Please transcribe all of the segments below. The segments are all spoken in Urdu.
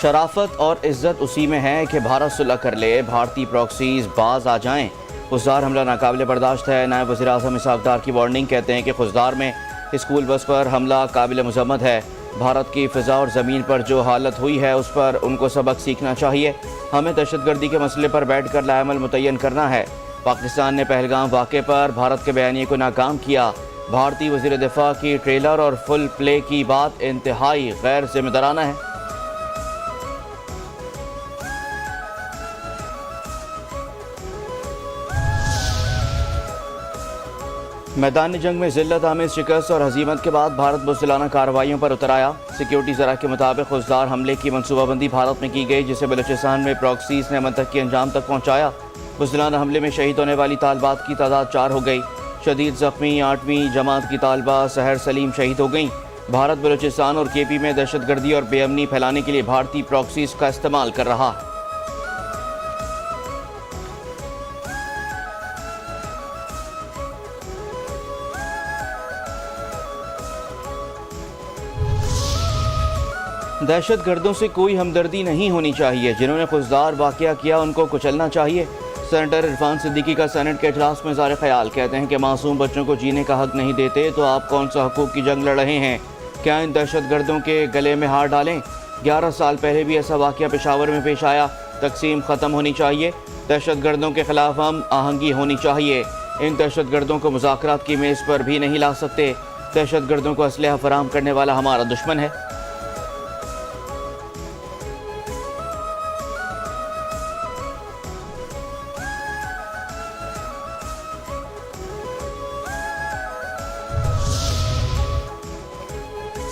شرافت اور عزت اسی میں ہے کہ بھارت صلح کر لے، بھارتی پراکسیز باز آ جائیں۔ خزدار حملہ ناقابل برداشت ہے۔ نائب وزیر اعظم اسحاق ڈار کی وارننگ، کہتے ہیں کہ خزدار میں اسکول بس پر حملہ قابل مذمت ہے۔ بھارت کی فضا اور زمین پر جو حالت ہوئی ہے اس پر ان کو سبق سیکھنا چاہیے۔ ہمیں دہشت گردی کے مسئلے پر بیٹھ کر لائحہ عمل متعین کرنا ہے۔ پاکستان نے پہلگام واقعے پر بھارت کے بیانیے کو ناکام کیا۔ بھارتی وزیر دفاع کی ٹریلر اور فل پلے کی بات انتہائی غیر ذمہ دارانہ ہے۔ میدان جنگ میں ذلت آمیز شکست اور ہزیمت کے بعد بھارت بزدلانہ کارروائیوں پر اتر آیا۔ سیکیورٹی ذرائع کے مطابق خزدار حملے کی منصوبہ بندی بھارت میں کی گئی، جسے بلوچستان میں پراکسیز نے امن تک کے انجام تک پہنچایا۔ بزدلانہ حملے میں شہید ہونے والی طالبات کی تعداد 4 ہو گئی۔ شدید زخمی 8ویں جماعت کی طالبہ سحر سلیم شہید ہو گئیں۔ بھارت بلوچستان اور کے پی میں دہشت گردی اور بے امنی پھیلانے کے لیے بھارتی پراکسیز کا استعمال کر رہا ہے۔ دہشت گردوں سے کوئی ہمدردی نہیں ہونی چاہیے۔ جنہوں نے خزدار واقعہ کیا ان کو کچلنا چاہیے۔ سینیٹر عرفان صدیقی کا سینٹ کے اجلاس میں اظہار خیال، کہتے ہیں کہ معصوم بچوں کو جینے کا حق نہیں دیتے تو آپ کون سا حقوق کی جنگ لڑ رہے ہیں؟ کیا ان دہشت گردوں کے گلے میں ہار ڈالیں؟ 11 سال پہلے بھی ایسا واقعہ پشاور میں پیش آیا۔ تقسیم ختم ہونی چاہیے۔ دہشت گردوں کے خلاف ہم آہنگی ہونی چاہیے۔ ان دہشت گردوں کو مذاکرات کی میز پر بھی نہیں لا سکتے۔ دہشت گردوں کو اسلحہ فراہم کرنے والا ہمارا دشمن ہے۔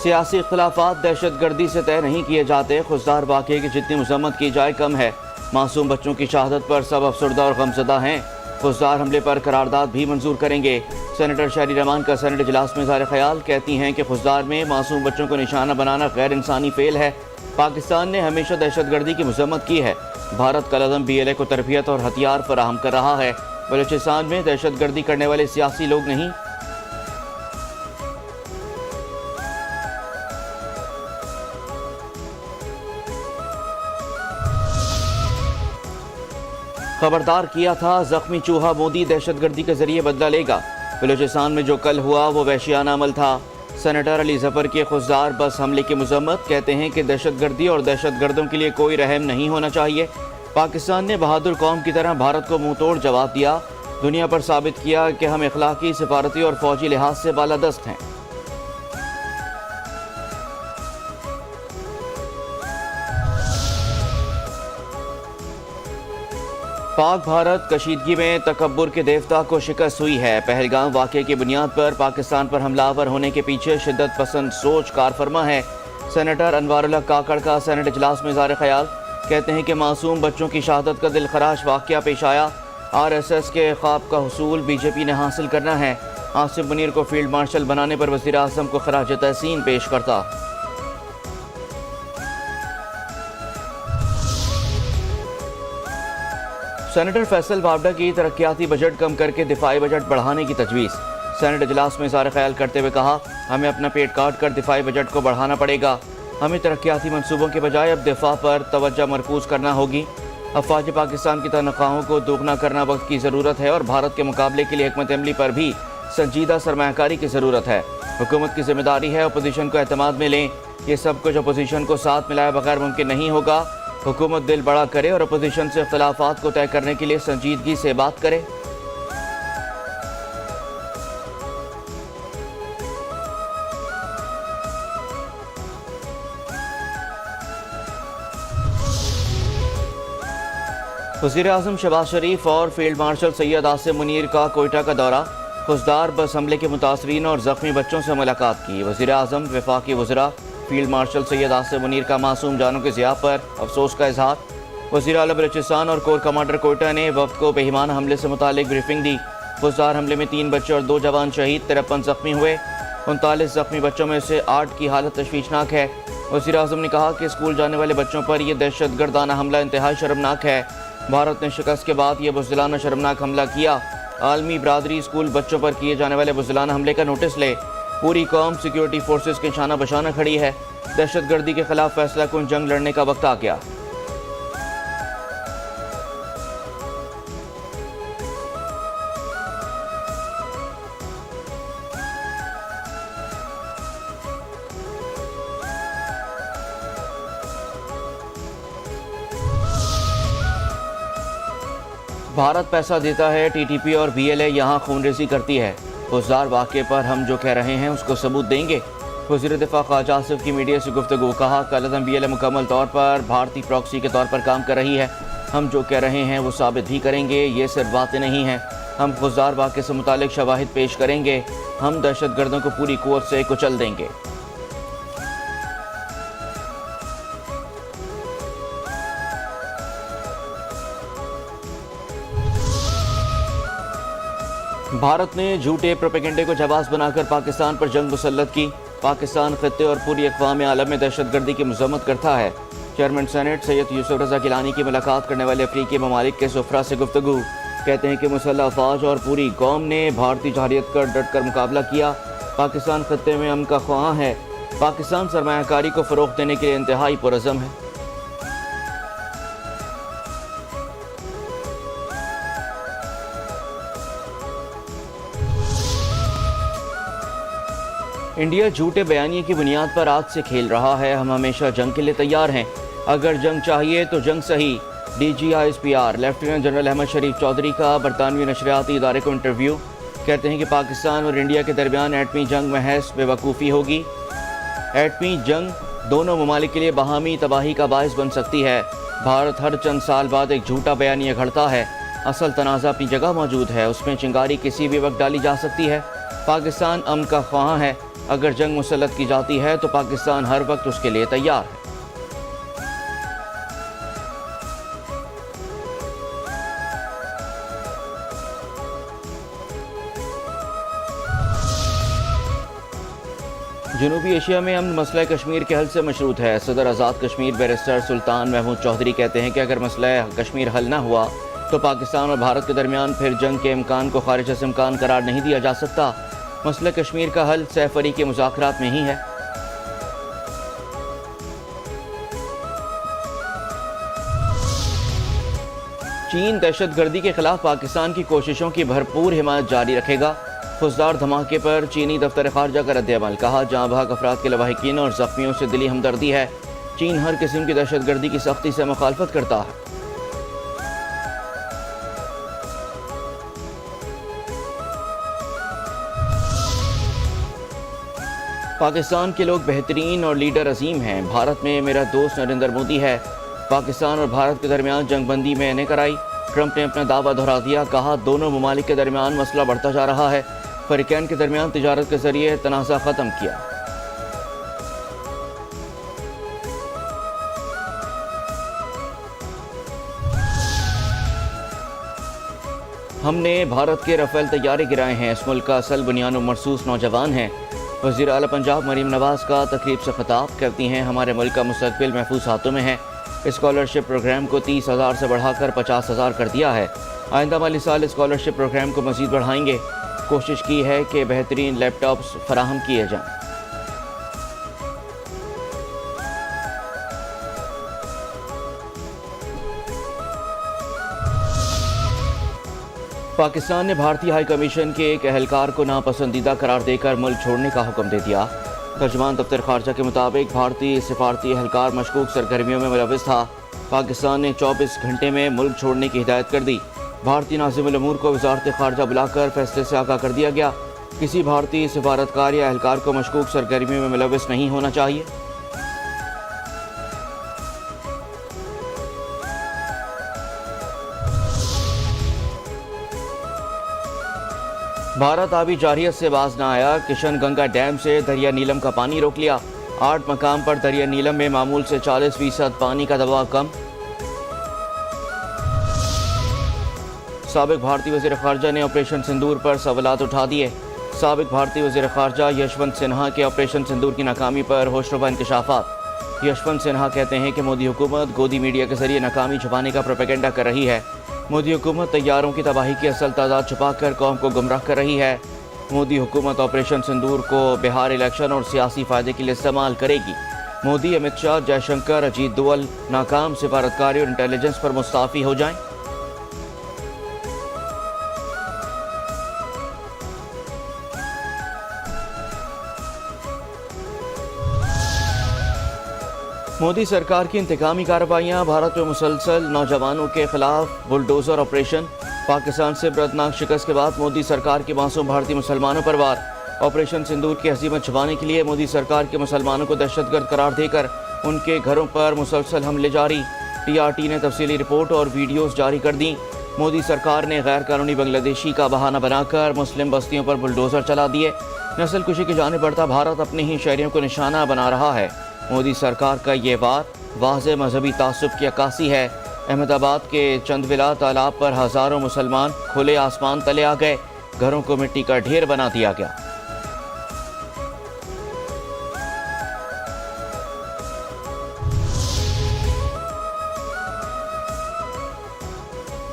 سیاسی اختلافات دہشت گردی سے طے نہیں کیے جاتے۔ خزدار واقعے کی جتنی مذمت کی جائے کم ہے۔ معصوم بچوں کی شہادت پر سب افسردہ اور غمزدہ ہیں۔ خزدار حملے پر قرارداد بھی منظور کریں گے۔ سینیٹر شہری رحمان کا سینٹ اجلاس میں اظہار خیال، کہتی ہیں کہ خزدار میں معصوم بچوں کو نشانہ بنانا غیر انسانی فعل ہے۔ پاکستان نے ہمیشہ دہشت گردی کی مذمت کی ہے۔ بھارت کالعدم BLA کو تربیت اور ہتھیار فراہم کر رہا ہے۔ بلوچستان میں دہشت گردی کرنے والے سیاسی لوگ نہیں۔ خبردار کیا تھا، زخمی چوہا مودی دہشت گردی کے ذریعے بدلہ لے گا۔ بلوچستان میں جو کل ہوا وہ وحشیانہ عمل تھا۔ سینیٹر علی ظفر کے خزدار بس حملے کی مذمت، کہتے ہیں کہ دہشت گردی اور دہشت گردوں کے لیے کوئی رحم نہیں ہونا چاہیے۔ پاکستان نے بہادر قوم کی طرح بھارت کو منہ توڑ جواب دیا، دنیا پر ثابت کیا کہ ہم اخلاقی، سفارتی اور فوجی لحاظ سے بالادست ہیں۔ پاک بھارت کشیدگی میں تکبر کے دیوتا کو شکست ہوئی ہے۔ پہلگام واقعے کی بنیاد پر پاکستان پر حملہ آور ہونے کے پیچھے شدت پسند سوچ کار فرما ہے۔ سینیٹر انوار اللہ کاکڑ کا سینٹ اجلاس میں اظہار خیال، کہتے ہیں کہ معصوم بچوں کی شہادت کا دلخراش واقعہ پیش آیا۔ RSS کے خواب کا حصول BJP نے حاصل کرنا ہے۔ آصف منیر کو فیلڈ مارشل بنانے پر وزیر اعظم کو خراج تحسین پیش کرتا۔ سینیٹر فیصل وابڈا کی ترقیاتی بجٹ کم کر کے دفاعی بجٹ بڑھانے کی تجویز۔ سینٹ اجلاس میں اظہار خیال کرتے ہوئے کہا، ہمیں اپنا پیٹ کاٹ کر دفاعی بجٹ کو بڑھانا پڑے گا۔ ہمیں ترقیاتی منصوبوں کے بجائے اب دفاع پر توجہ مرکوز کرنا ہوگی۔ افواج پاکستان کی تنخواہوں کو دوگنا کرنا وقت کی ضرورت ہے اور بھارت کے مقابلے کے لیے حکمت عملی پر بھی سنجیدہ سرمایہ کاری کی ضرورت ہے۔ حکومت کی ذمہ داری ہے اپوزیشن کو اعتماد میں لیں۔ یہ سب کچھ اپوزیشن کو ساتھ ملائے بغیر ممکن نہیں ہوگا۔ حکومت دل بڑا کرے اور اپوزیشن سے اختلافات کو طے کرنے کے لیے سنجیدگی سے بات کرے۔ وزیر اعظم شہباز شریف اور فیلڈ مارشل سید آصف منیر کا کوئٹہ کا دورہ۔ خزدار بس حملے کے متاثرین اور زخمی بچوں سے ملاقات کی۔ وزیر اعظم، وفاقی وزراء، فیلڈ مارشل سید آصف منیر کا معصوم جانوں کے ضیاع پر افسوس کا اظہار۔ وزیر اعلیٰ بلوچستان اور کور کمانڈر کوئٹہ نے وفد کو بہیمانہ حملے سے متعلق بریفنگ دی۔ خزدار حملے میں 3 بچے اور 2 جوان شہید، 53 زخمی ہوئے۔ 39 زخمی بچوں میں سے 8 کی حالت تشویشناک ہے۔ وزیر اعظم نے کہا کہ اسکول جانے والے بچوں پر یہ دہشت گردانہ حملہ انتہائی شرمناک ہے۔ بھارت نے شکست کے بعد یہ بزدلانہ شرمناک حملہ کیا۔ عالمی برادری اسکول بچوں پر کیے جانے والے بزدلانہ حملے کا نوٹس لے۔ پوری قوم سیکیورٹی فورسز کے شانہ بشانہ کھڑی ہے. دہشت گردی کے خلاف فیصلہ کن جنگ لڑنے کا وقت آ گیا. بھارت پیسہ دیتا ہے, ٹی ٹی پی اور بی ایل اے یہاں خون ریزی کرتی ہے. حزدار واقعے پر ہم جو کہہ رہے ہیں اس کو ثبوت دیں گے. وزیر دفاع خواجہ آصف کی میڈیا سے گفتگو. کہا کل عدم بی ایل اے مکمل طور پر بھارتی پراکسی کے طور پر کام کر رہی ہے. ہم جو کہہ رہے ہیں وہ ثابت بھی کریں گے. یہ صرف باتیں نہیں ہیں, ہم حزدار واقعے سے متعلق شواہد پیش کریں گے. ہم دہشت گردوں کو پوری قوت سے کچل دیں گے. بھارت نے جھوٹے پروپیگنڈے کو جواز بنا کر پاکستان پر جنگ مسلط کی. پاکستان خطے اور پوری اقوام عالم میں دہشت گردی کی مذمت کرتا ہے. چیئرمین سینٹ سید یوسف رضا گیلانی کی ملاقات کرنے والے افریقی ممالک کے سفراء سے گفتگو. کہتے ہیں کہ مسلح افواج اور پوری قوم نے بھارتی جارحیت کا ڈٹ کر مقابلہ کیا. پاکستان خطے میں امن کا خواہاں ہے. پاکستان سرمایہ کاری کو فروغ دینے کے لیے انتہائی پرعزم ہے. انڈیا جھوٹے بیانیے کی بنیاد پر آج سے کھیل رہا ہے. ہم ہمیشہ جنگ کے لیے تیار ہیں. اگر جنگ چاہیے تو جنگ صحیح. D G I S P R lieutenant general Ahmed Sharif Chaudhry کا برطانوی نشریاتی ادارے کو انٹرویو. کہتے ہیں کہ پاکستان اور انڈیا کے درمیان ایٹمی جنگ محض بے وقوفی ہوگی. ایٹمی جنگ دونوں ممالک کے لیے باہمی تباہی کا باعث بن سکتی ہے. بھارت ہر چند سال بعد ایک جھوٹا بیانیہ گھڑتا ہے. اصل تنازع اپنی جگہ موجود ہے, اس میں چنگاری کسی بھی وقت ڈالی جا سکتی ہے. پاکستان امن کا خواہاں ہے. اگر جنگ مسلط کی جاتی ہے تو پاکستان ہر وقت اس کے لیے تیار ہے. جنوبی ایشیا میں امن مسئلہ کشمیر کے حل سے مشروط ہے. صدر آزاد کشمیر بیرسٹر سلطان محمود چودھری کہتے ہیں کہ اگر مسئلہ کشمیر حل نہ ہوا تو پاکستان اور بھارت کے درمیان پھر جنگ کے امکان کو خارج از امکان قرار نہیں دیا جا سکتا. مسئلہ کشمیر کا حل سہ فریقی مذاکرات میں ہی ہے. چین دہشت گردی کے خلاف پاکستان کی کوششوں کی بھرپور حمایت جاری رکھے گا. حزدار دھماکے پر چینی دفتر خارجہ کا رد عمل. کہا جاں بحق افراد کے لواحقین اور زخمیوں سے دلی ہمدردی ہے. چین ہر قسم کی دہشت گردی کی سختی سے مخالفت کرتا ہے. پاکستان کے لوگ بہترین اور لیڈر عظیم ہیں. بھارت میں میرا دوست نریندر مودی ہے. پاکستان اور بھارت کے درمیان جنگ بندی میں نے کرائی. ٹرمپ نے اپنا دعویٰ دہرا دیا. کہا دونوں ممالک کے درمیان مسئلہ بڑھتا جا رہا ہے. فریقین کے درمیان تجارت کے ذریعے تنازع ختم کیا. ہم نے بھارت کے رافیل طیارے گرائے ہیں. اس ملک کا اصل بنیان و مرصوص نوجوان ہیں. وزیر اعلیٰ پنجاب مریم نواز کا تقریب سے خطاب. کرتی ہیں ہمارے ملک کا مستقبل محفوظ ہاتھوں میں ہے. اسکالرشپ پروگرام کو 30,000 سے بڑھا کر 50,000 کر دیا ہے. آئندہ مالی سال اسکالرشپ پروگرام کو مزید بڑھائیں گے. کوشش کی ہے کہ بہترین لیپ ٹاپس فراہم کیے جائیں. پاکستان نے بھارتی ہائی کمیشن کے ایک اہلکار کو ناپسندیدہ قرار دے کر ملک چھوڑنے کا حکم دے دیا. ترجمان دفتر خارجہ کے مطابق بھارتی سفارتی اہلکار مشکوک سرگرمیوں میں ملوث تھا. پاکستان نے 24 گھنٹے میں ملک چھوڑنے کی ہدایت کر دی. بھارتی ناظم الامور کو وزارت خارجہ بلا کر فیصلے سے آگاہ کر دیا گیا. کسی بھارتی سفارتکار یا اہلکار کو مشکوک سرگرمیوں میں ملوث نہیں ہونا چاہیے. بھارت آبی جارحیت سے باز نہ آیا. کشن گنگا ڈیم سے دریا نیلم کا پانی روک لیا. 8 مقام پر دریا نیلم میں معمول سے 40% پانی کا دباؤ کم. سابق بھارتی وزیر خارجہ نے آپریشن سندور پر سوالات اٹھا دیے. سابق بھارتی وزیر خارجہ یشونت سنہا کے آپریشن سندور کی ناکامی پر ہوشربا انکشافات. یشونت سنہا کہتے ہیں کہ مودی حکومت گودی میڈیا کے ذریعے ناکامی چھپانے کا پروپیگنڈا کر رہی ہے. مودی حکومت طیاروں کی تباہی کی اصل تعداد چھپا کر قوم کو گمراہ کر رہی ہے. مودی حکومت آپریشن سندور کو بہار الیکشن اور سیاسی فائدے کے لیے استعمال کرے گی۔ مودی، امت شاہ، جے شنکر، اجیت دوول ناکام سفارتکاری اور انٹیلیجنس پر مستعفی ہو جائیں۔ مودی سرکار کی انتقامی کارروائیاں، بھارت میں مسلسل نوجوانوں کے خلاف بلڈوزر آپریشن۔ پاکستان سے عبرتناک شکست کے بعد مودی سرکار کے معصوم بھارتی مسلمانوں پر وار۔ آپریشن سندور کی ہزیمت چھپانے کے لیے مودی سرکار کے مسلمانوں کو دہشت گرد قرار دے کر ان کے گھروں پر مسلسل حملے جاری۔ ٹی آر ٹی نے تفصیلی رپورٹ اور ویڈیوز جاری کر دیں۔ مودی سرکار نے غیر قانونی بنگلہ دیشی کا بہانہ بنا کر مسلم بستیوں پر بلڈوزر چلا دیے۔ نسل کشی کی جانب بڑھتا بھارت اپنے ہی شہریوں کو نشانہ بنا رہا ہے۔ مودی سرکار کا یہ وار واضح مذہبی تعصب کی عکاسی ہے۔ احمد آباد کے چندولا تالاب پر ہزاروں مسلمان کھلے آسمان تلے آ گئے، گھروں کو مٹی کا ڈھیر بنا دیا گیا۔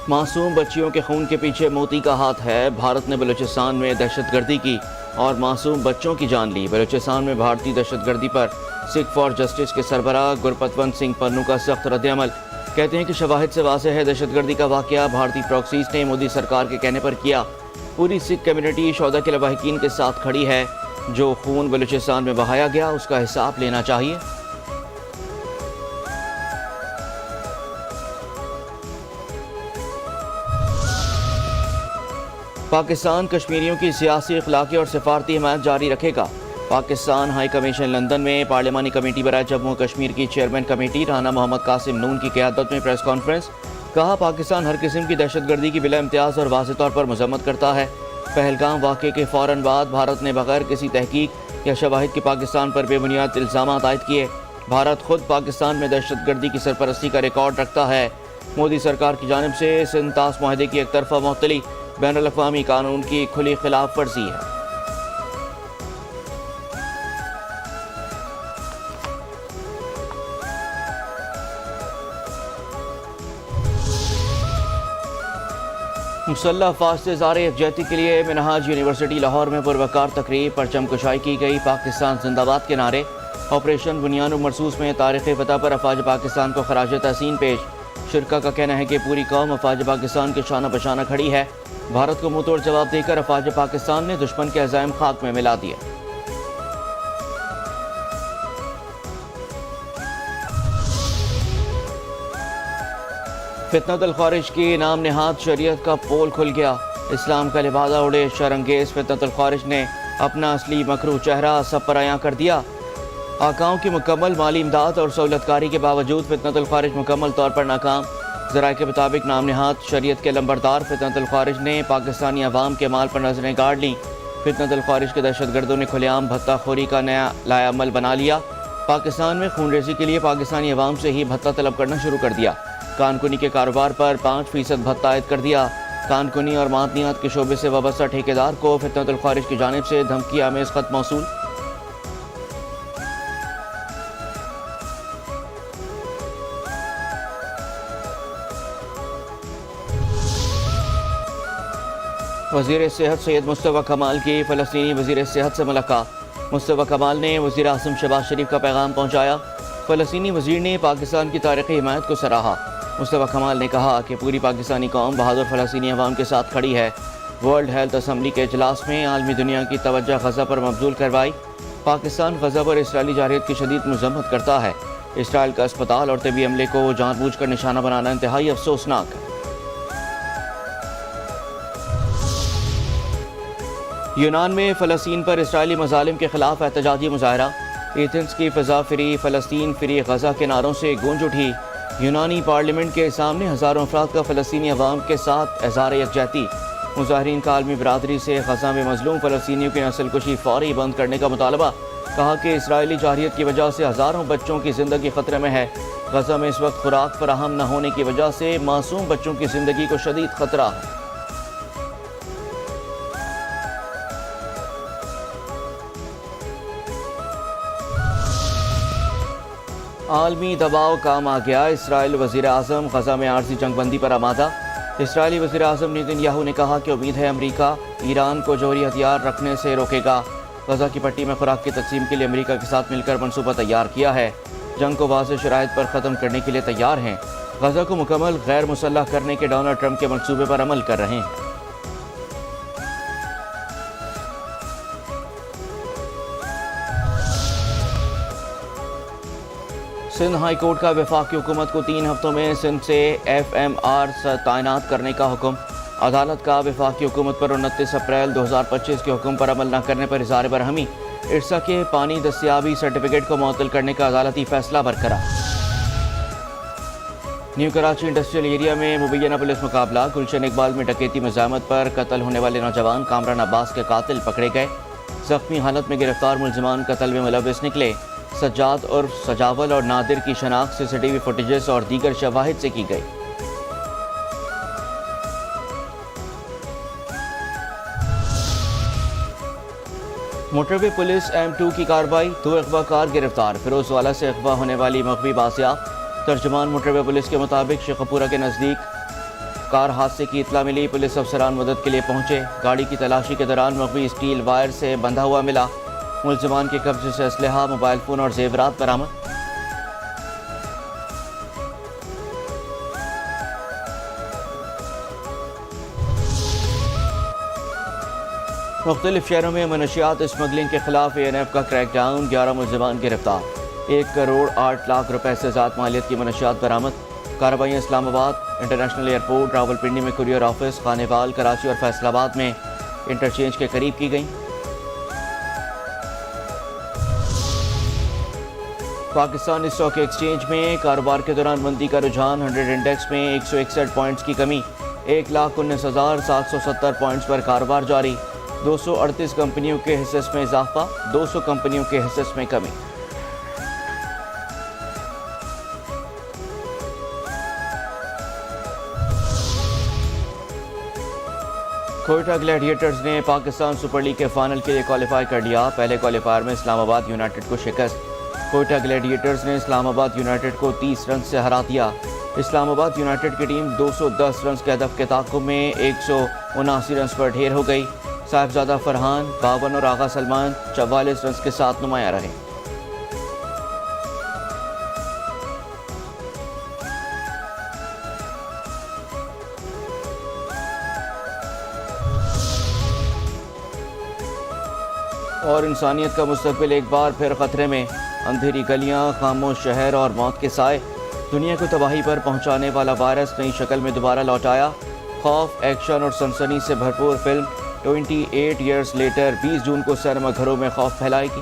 معصوم بچیوں کے خون کے پیچھے موتی کا ہاتھ ہے۔ بھارت نے بلوچستان میں دہشت گردی کی اور معصوم بچوں کی جان لی۔ بلوچستان میں بھارتی دہشت گردی پر سکھ فار جسٹس کے سربراہ گرپتونت سنگھ پنو کا سخت رد عمل۔ کہتے ہیں کہ شواہد سے واضح ہے دہشت گردی کا واقعہ بھارتی پراکسیز نے مودی سرکار کے کہنے پر کیا۔ پوری سکھ کمیونٹی شہداء کے لواحقین کے ساتھ کھڑی ہے۔ جو خون بلوچستان میں بہایا گیا اس کا حساب لینا چاہیے۔ پاکستان کشمیریوں کی سیاسی، اخلاقی اور سفارتی حمایت جاری رکھے گا۔ پاکستان ہائی کمیشن لندن میں پارلیمانی کمیٹی برائے جموں و کشمیر کی چیئرمین کمیٹی رانا محمد قاسم نون کی قیادت میں پریس کانفرنس۔ کہا پاکستان ہر قسم کی دہشت گردی کی بلا امتیاز اور واضح طور پر مذمت کرتا ہے۔ پہلگام واقعے کے فوراً بعد بھارت نے بغیر کسی تحقیق یا شواہد کے پاکستان پر بے بنیاد الزامات عائد کیے۔ بھارت خود پاکستان میں دہشت گردی کی سرپرستی کا ریکارڈ رکھتا ہے۔ مودی سرکار کی جانب سے سنتاس معاہدے کی ایک طرفہ معطلی بین الاقوامی قانون کی کھلی خلاف ورزی ہے۔ مسلح افواج سے اظہار یکجہتی کے لیے منہاج یونیورسٹی لاہور میں پروقار تقریب، پرچم کشائی کی گئی، پاکستان زندہ باد کے نعرے۔ آپریشن بنیان و مرصوص میں تاریخی فتح پر افواج پاکستان کو خراج تحسین پیش۔ شرکا کا کہنا ہے کہ پوری قوم افواج پاکستان کے شانہ بشانہ کھڑی ہے۔ بھارت کو منہ توڑ جواب دے کر افواج پاکستان نے دشمن کے عزائم خاک میں ملا دیے۔ فتنۃ الخوارج کی نام نہاد شریعت کا پول کھل گیا۔ اسلام کا لبادہ اڑے شرانگیز فتنۃ الخوارج نے اپنا اصلی مکروہ چہرہ سب پر عیاں کر دیا۔ آقاؤں کی مکمل مالی امداد اور سہولت کاری کے باوجود فتنۃ الخوارج مکمل طور پر ناکام۔ ذرائع کے مطابق نام نہاد شریعت کے لمبردار فتنۃ الخوارج نے پاکستانی عوام کے مال پر نظریں گاڑ لیں۔ فتنۃ الخوارج کے دہشت گردوں نے کھلے عام بھتہ خوری کا نیا لایا عمل بنا لیا۔ پاکستان میں خون ریزی کے لیے پاکستانی عوام سے ہی بھتہ طلب کرنا شروع کر دیا۔ کان کنی کے کاروبار پر 5% بھتہ عائد کر دیا۔ کان کنی اور معدنیات کے شعبے سے وابستہ ٹھیکیدار کو فتنۃ الخوارج کی جانب سے دھمکی آمیز خط موصول۔ وزیر صحت سید مصطفیٰ کمال کی فلسطینی وزیر صحت سے ملاقات۔ مصطفیٰ کمال نے وزیر اعظم شہباز شریف کا پیغام پہنچایا۔ فلسطینی وزیر نے پاکستان کی تاریخی حمایت کو سراہا۔ مصطفیٰ کمال نے کہا کہ پوری پاکستانی قوم بہادر فلسطینی عوام کے ساتھ کھڑی ہے۔ ورلڈ ہیلتھ اسمبلی کے اجلاس میں عالمی دنیا کی توجہ غزہ پر مبذول کروائی۔ پاکستان غزہ پر اسرائیلی جارحیت کی شدید مذمت کرتا ہے۔ اسرائیل کا اسپتال اور طبی عملے کو جان بوجھ کر نشانہ بنانا انتہائی افسوسناک ہے۔ یونان میں فلسطین پر اسرائیلی مظالم کے خلاف احتجاجی مظاہرہ۔ ایتھنز کی فضا فری فلسطین فری غزہ کے نعروں سے گونج اٹھی۔ یونانی پارلیمنٹ کے سامنے ہزاروں افراد کا فلسطینی عوام کے ساتھ اظہار یکجہتی۔ مظاہرین کا عالمی برادری سے غزہ میں مظلوم فلسطینیوں کی نسل کشی فوری بند کرنے کا مطالبہ۔ کہا کہ اسرائیلی جارحیت کی وجہ سے ہزاروں بچوں کی زندگی خطرے میں ہے۔ غزہ میں اس وقت خوراک فراہم نہ ہونے کی وجہ سے معصوم بچوں کی زندگی کو شدید خطرہ ہے۔ عالمی دباؤ کام آ گیا، اسرائیل وزیر اعظم غزہ میں عارضی جنگ بندی پر آمادہ۔ اسرائیلی وزیر اعظم نیتن یاہو نے کہا کہ امید ہے امریکہ ایران کو جوہری ہتھیار رکھنے سے روکے گا۔ غزہ کی پٹی میں خوراک کی تقسیم کے لیے امریکہ کے ساتھ مل کر منصوبہ تیار کیا ہے۔ جنگ کو واضح شرائط پر ختم کرنے کے لیے تیار ہیں۔ غزہ کو مکمل غیر مسلح کرنے کے ڈونلڈ ٹرمپ کے منصوبے پر عمل کر رہے ہیں۔ سندھ ہائی کورٹ کا وفاقی حکومت کو 3 ہفتوں میں سندھ سے FMR تعینات کرنے کا حکم۔ عدالت کا وفاقی حکومت پر 29 اپریل 2025 کے حکم پر عمل نہ کرنے پر اظہار برہمی۔ ارسا کے پانی دستیابی سرٹیفکیٹ کو معطل کرنے کا عدالتی فیصلہ برقرار۔ نیو کراچی انڈسٹریل ایریا میں مبینہ پولیس مقابلہ۔ گلشن اقبال میں ڈکیتی مزاحمت پر قتل ہونے والے نوجوان کامران عباس کے قاتل پکڑے گئے۔ زخمی حالت میں گرفتار ملزمان قتل میں ملوث نکلے۔ سجاد عرف سجاول اور نادر کی شناخت CCTV فوٹیجز اور دیگر شواہد سے کی گئی۔ موٹر وے پولیس M2 کی کارروائی، 2 اغوا کار گرفتار۔ فیروز والا سے اغوا ہونے والی مغوی بازیاب۔ ترجمان موٹر وے پولیس کے مطابق شیخ پورہ کے نزدیک کار حادثے کی اطلاع ملی۔ پولیس افسران مدد کے لیے پہنچے۔ گاڑی کی تلاشی کے دوران مغوی اسٹیل وائر سے بندھا ہوا ملا۔ ملزمان کے قبضے سے اسلحہ، موبائل فون اور زیورات برآمد۔ مختلف شہروں میں منشیات اسمگلنگ کے خلاف ANF کا کریک ڈاؤن، 11 ملزمان گرفتار۔ 1 کروڑ 8 لاکھ روپے سے زائد مالیت کی منشیات برآمد۔ کارروائیاں اسلام آباد انٹرنیشنل ایئرپورٹ، راولپنڈی میں کوریئر آفس، خانے وال، کراچی اور فیصل آباد میں انٹرچینج کے قریب کی گئیں۔ پاکستان اسٹاک ایکسچینج میں کاروبار کے دوران مندی کا رجحان، 100 انڈیکس میں 161 پوائنٹس کی کمی، 1,19,770 پوائنٹس پر کاروبار جاری۔ 238 کمپنیوں کے حصص میں اضافہ، 200 کمپنیوں کے حصص میں کمی۔ کوئٹہ گلیڈیٹرز نے پاکستان سپر لیگ کے فائنل کے لیے کوالیفائی کر لیا۔ پہلے کوالیفائر میں اسلام آباد یونائیٹڈ کو شکست۔ کوئٹہ گلیڈیٹرز نے اسلام آباد یونائیٹڈ کو 30 رنز سے ہرا دیا۔ اسلام آباد یونائیٹڈ کی ٹیم 210 رنز کے ہدف کے تعاقب میں 179 رنز پر ڈھیر ہو گئی۔ صاحبزادہ فرحان 52 اور آغا سلمان 44 رنز کے ساتھ نمایاں رہے۔ اور انسانیت کا مستقبل ایک بار پھر خطرے میں، اندھیری گلیاں، خاموش شہر اور موت کے سائے۔ دنیا کو تباہی پر پہنچانے والا وائرس نئی شکل میں دوبارہ لوٹ آیا۔ خوف، ایکشن اور سنسنی سے بھرپور فلم 28 ایئرز لیٹر 20 جون کو سینما گھروں میں خوف پھیلائے گی۔